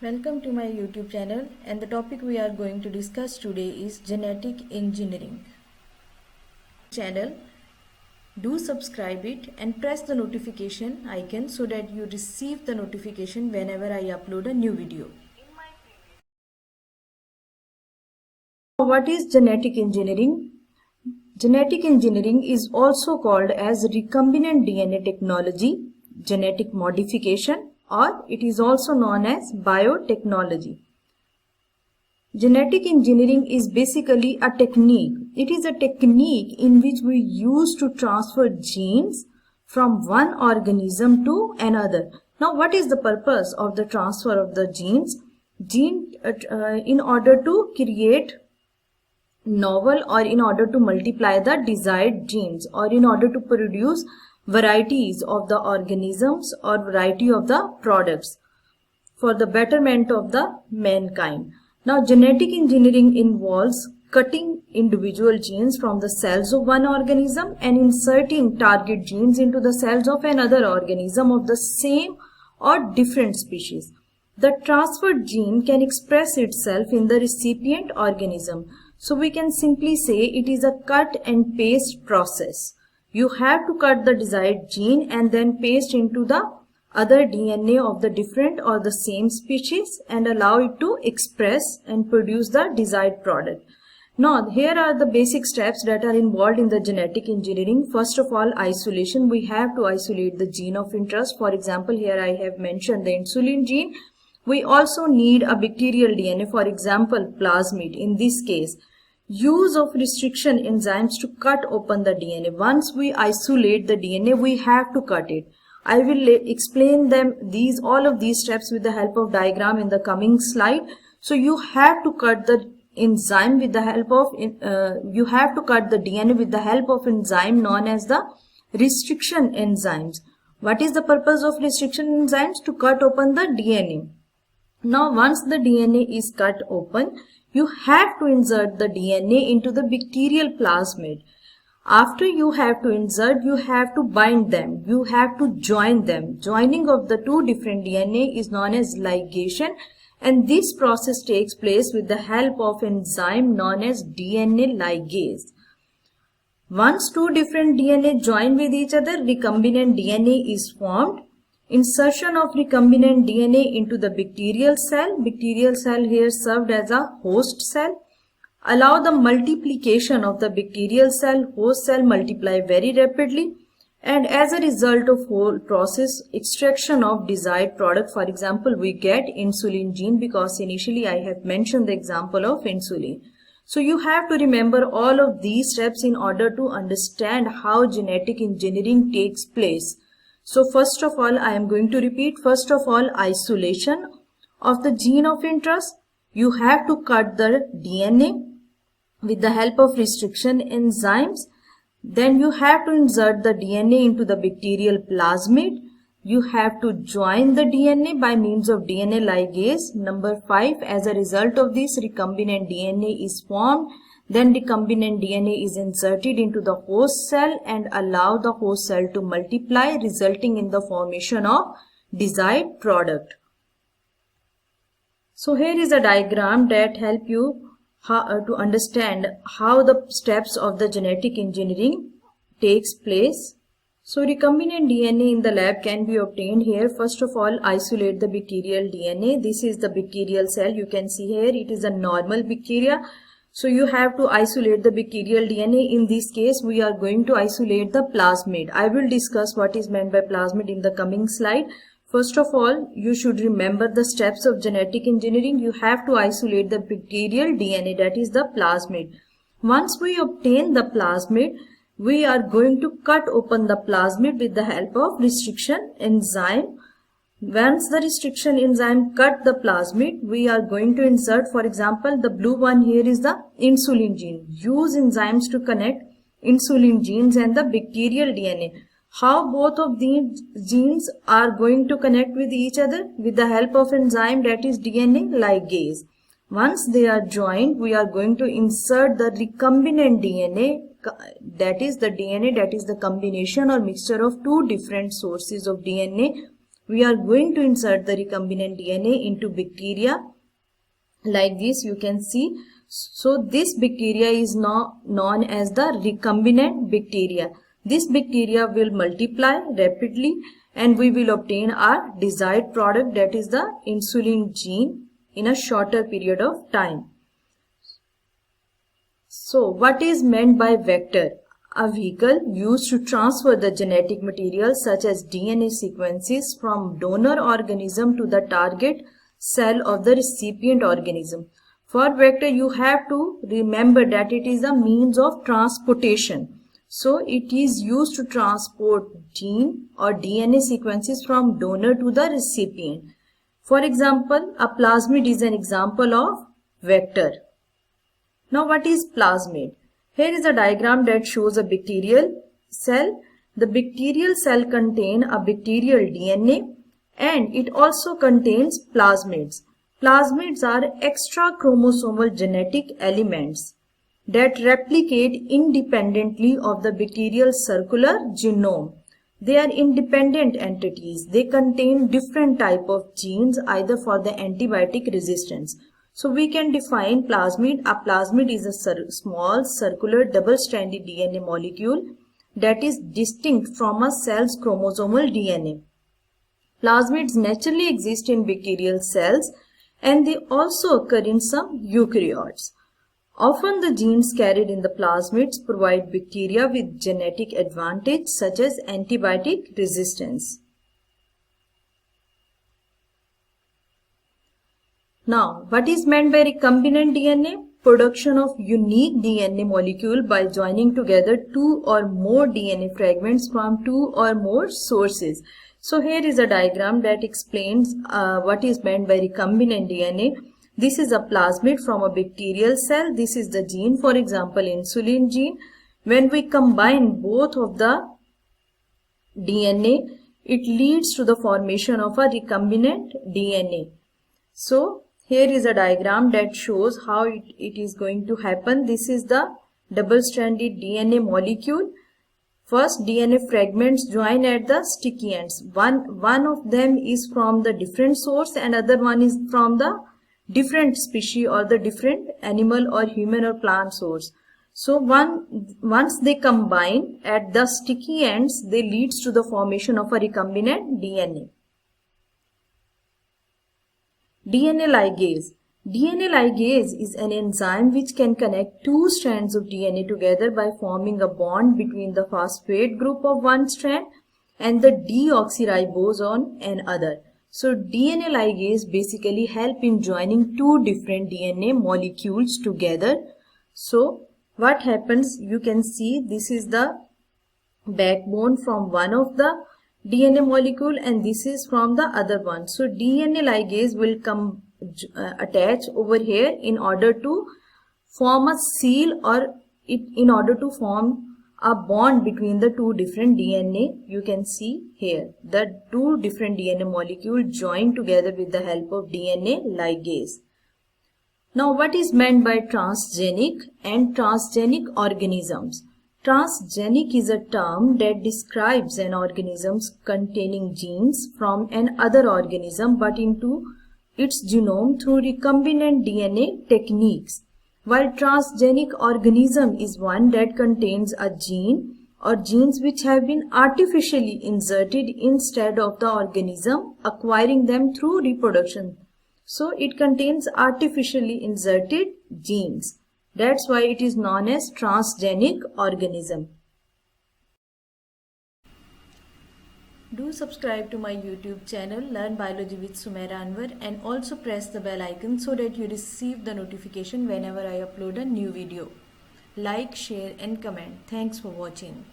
Welcome to my YouTube channel, and the topic we are going to discuss today is genetic engineering. Channel, do subscribe it and press the notification icon so that you receive the notification whenever I upload a new video. What is genetic engineering? Genetic engineering is also called as recombinant DNA technology, genetic modification, or it is also known as biotechnology. Genetic engineering is basically a technique. It is a technique in which we use to transfer genes from one organism to another. Now, what is the purpose of the transfer of the genes? In order to create novel or in order to multiply the desired genes or in order to produce varieties of the organisms or variety of the products for the betterment of the mankind. Now, genetic engineering involves cutting individual genes from the cells of one organism and inserting target genes into the cells of another organism of the same or different species. The transferred gene can express itself in the recipient organism. So we can simply say it is a cut and paste process. You have to cut the desired gene and then paste into the other DNA of the different or the same species and allow it to express and produce the desired product. Now, here are the basic steps that are involved in the genetic engineering. First of all, isolation. We have to isolate the gene of interest. For example, here I have mentioned the insulin gene. We also need a bacterial DNA, for example, plasmid. In this case, use of restriction enzymes to cut open the DNA. Once we isolate the DNA, we have to cut it. I will explain all of these steps with the help of diagram in the coming slide. So you have to cut the enzyme with the help of you have to cut the DNA with the help of enzyme known as the restriction enzymes. What is the purpose of restriction enzymes? To cut open the DNA. Now, once the DNA is cut open, you have to insert the DNA into the bacterial plasmid. After you have to insert, you have to bind them. You have to join them. Joining of the two different DNA is known as ligation, and this process takes place with the help of enzyme known as DNA ligase. Once two different DNA join with each other, recombinant DNA is formed. Insertion of recombinant DNA into the bacterial cell. Bacterial cell here served as a host cell. Allow the multiplication of the bacterial cell. Host cell multiply very rapidly. And as a result of whole process, extraction of desired product. For example, we get insulin gene because initially I have mentioned the example of insulin. So you have to remember all of these steps in order to understand how genetic engineering takes place. So first of all, I am going to repeat. First of all, isolation of the gene of interest. You have to cut the DNA with the help of restriction enzymes. Then you have to insert the DNA into the bacterial plasmid. You have to join the DNA by means of DNA ligase. Number 5, as a result of this, recombinant DNA is formed. Then recombinant DNA is inserted into the host cell and allow the host cell to multiply, resulting in the formation of desired product. So here is a diagram that help you to understand how the steps of the genetic engineering takes place. So recombinant DNA in the lab can be obtained here. First of all, isolate the bacterial DNA. This is the bacterial cell. You can see here it is a normal bacteria. So you have to isolate the bacterial DNA. In this case, we are going to isolate the plasmid. I will discuss what is meant by plasmid in the coming slide. First of all, you should remember the steps of genetic engineering. You have to isolate the bacterial DNA, that is the plasmid. Once we obtain the plasmid, we are going to cut open the plasmid with the help of restriction enzyme. Once the restriction enzyme cut the plasmid, we are going to insert, for example, the blue one here is the insulin gene. Use enzymes to connect insulin genes and the bacterial DNA. How both of these genes are going to connect with each other? With the help of enzyme, that is DNA ligase. Once they are joined, we are going to insert the recombinant DNA, that is the DNA that is the combination or mixture of two different sources of DNA we are going to insert the recombinant DNA into bacteria. Like this you can see. So this bacteria is now known as the recombinant bacteria. This bacteria will multiply rapidly and we will obtain our desired product, that is the insulin gene, in a shorter period of time. So what is meant by vector? A vehicle used to transfer the genetic material such as DNA sequences from donor organism to the target cell of the recipient organism. For vector you have to remember that it is a means of transportation. So it is used to transport gene or DNA sequences from donor to the recipient. For example, a plasmid is an example of vector. Now what is plasmid? Here is a diagram that shows a bacterial cell. The bacterial cell contains a bacterial DNA and it also contains plasmids. Plasmids are extra chromosomal genetic elements that replicate independently of the bacterial circular genome. They are independent entities. They contain different type of genes either for the antibiotic resistance. So we can define plasmid. A plasmid is a small circular double-stranded DNA molecule that is distinct from a cell's chromosomal DNA. Plasmids naturally exist in bacterial cells and they also occur in some eukaryotes. Often the genes carried in the plasmids provide bacteria with genetic advantage such as antibiotic resistance. Now, what is meant by recombinant DNA? Production of unique DNA molecule by joining together two or more DNA fragments from two or more sources. So here is a diagram that explains what is meant by recombinant DNA. This is a plasmid from a bacterial cell. This is the gene, for example, insulin gene. When we combine both of the DNA, it leads to the formation of a recombinant DNA. So here is a diagram that shows how it is going to happen. This is the double-stranded DNA molecule. First, DNA fragments join at the sticky ends. One of them is from the different source and other one is from the different species or the different animal or human or plant source. So once they combine at the sticky ends, they leads to the formation of a recombinant DNA. DNA ligase. DNA ligase is an enzyme which can connect two strands of DNA together by forming a bond between the phosphate group of one strand and the deoxyribose on another. So DNA ligase basically help in joining two different DNA molecules together. So what happens, you can see this is the backbone from one of the DNA molecule and this is from the other one. So DNA ligase will come attach over here in order to form a seal or in order to form a bond between the two different DNA. You can see here the two different DNA molecules join together with the help of DNA ligase. Now what is meant by transgenic and transgenic organisms? Transgenic is a term that describes an organism containing genes from another organism but into its genome through recombinant DNA techniques, while transgenic organism is one that contains a gene or genes which have been artificially inserted instead of the organism acquiring them through reproduction. So it contains artificially inserted genes. That's why it is known as transgenic organism. Do subscribe to my YouTube channel Learn Biology with Sumaira Anwar and also press the bell icon so that you receive the notification whenever I upload a new video. Like, share and comment. Thanks for watching.